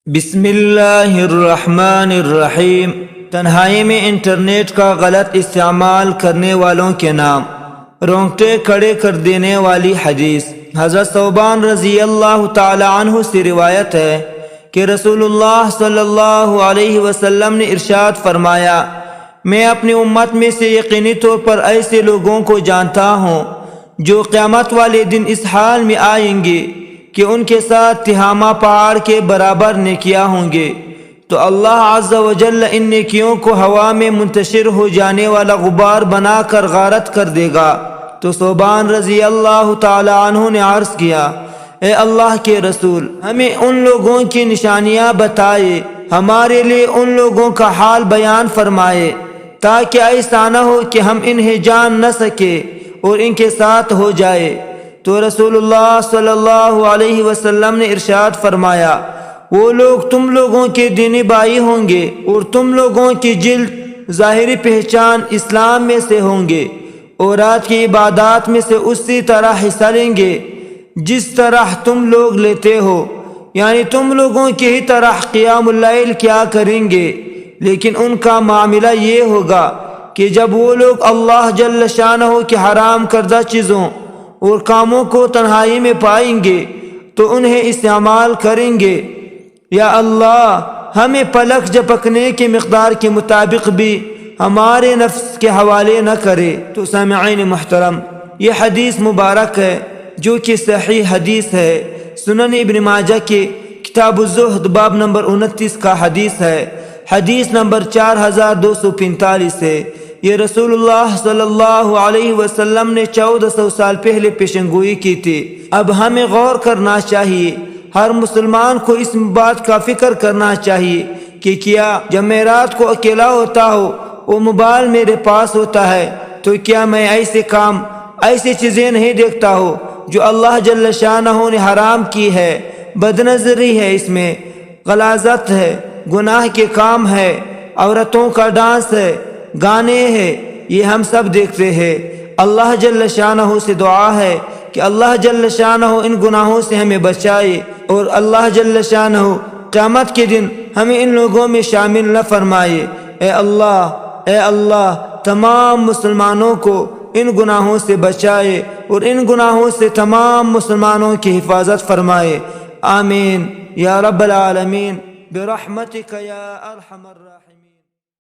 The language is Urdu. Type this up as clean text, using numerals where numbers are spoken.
بسم اللہ الرحمن الرحیم۔ تنہائی میں انٹرنیٹ کا غلط استعمال کرنے والوں کے نام۔ رونگٹے کھڑے کر دینے والی حدیث۔ حضرت ثوبان رضی اللہ تعالی عنہ سے روایت ہے کہ رسول اللہ صلی اللہ علیہ وسلم نے ارشاد فرمایا، میں اپنی امت میں سے یقینی طور پر ایسے لوگوں کو جانتا ہوں جو قیامت والے دن اس حال میں آئیں گے کہ ان کے ساتھ تہامہ پہاڑ کے برابر نیکیاں ہوں گے، تو اللہ عز و جل ان نیکیوں کو ہوا میں منتشر ہو جانے والا غبار بنا کر غارت کر دے گا۔ تو ثوبان رضی اللہ تعالی عنہ نے عرض کیا، اے اللہ کے رسول، ہمیں ان لوگوں کی نشانیاں بتائے، ہمارے لیے ان لوگوں کا حال بیان فرمائے، تاکہ ایسا نہ ہو کہ ہم انہیں جان نہ سکے اور ان کے ساتھ ہو جائے۔ تو رسول اللہ صلی اللہ علیہ وسلم نے ارشاد فرمایا، وہ لوگ تم لوگوں کے دینی بھائی ہوں گے اور تم لوگوں کی جلد ظاہری پہچان اسلام میں سے ہوں گے، اور رات کی عبادات میں سے اسی طرح حصہ لیں گے جس طرح تم لوگ لیتے ہو، یعنی تم لوگوں کی ہی طرح قیام اللیل کیا کریں گے، لیکن ان کا معاملہ یہ ہوگا کہ جب وہ لوگ اللہ جل شانہ کے حرام کردہ چیزوں اور کاموں کو تنہائی میں پائیں گے تو انہیں استعمال کریں گے۔ یا اللہ، ہمیں پلک جھپکنے کی مقدار کے مطابق بھی ہمارے نفس کے حوالے نہ کرے۔ تو سامعین محترم، یہ حدیث مبارک ہے جو کہ صحیح حدیث ہے، سنن ابن ماجہ کے کتاب الزہد باب نمبر 29 کا حدیث ہے، حدیث نمبر 4245 ہے۔ یہ رسول اللہ صلی اللہ علیہ وسلم نے 1400 سال پہلے پیشن گوئی کی تھی۔ اب ہمیں غور کرنا چاہیے، ہر مسلمان کو اس بات کا فکر کرنا چاہیے کہ کیا جب میں رات کو اکیلا ہوتا ہوں، وہ موبائل میرے پاس ہوتا ہے، تو کیا میں ایسے کام، ایسی چیزیں نہیں دیکھتا ہوں جو اللہ جل شانہ نے حرام کی ہے؟ بدنظری ہے، اس میں غلاظت ہے، گناہ کے کام ہے، عورتوں کا ڈانس ہے، گانے ہیں، یہ ہم سب دیکھتے ہیں۔ اللہ جل شانہ سے دعا ہے کہ اللہ جل شانہ ان گناہوں سے ہمیں بچائے، اور اللہ جل شانہ قیامت کے دن ہمیں ان لوگوں میں شامل نہ فرمائے۔ اے اللہ، تمام مسلمانوں کو ان گناہوں سے بچائے اور ان گناہوں سے تمام مسلمانوں کی حفاظت فرمائے۔ آمین یا رب العالمین برحمتک یا ارحم الراحمین۔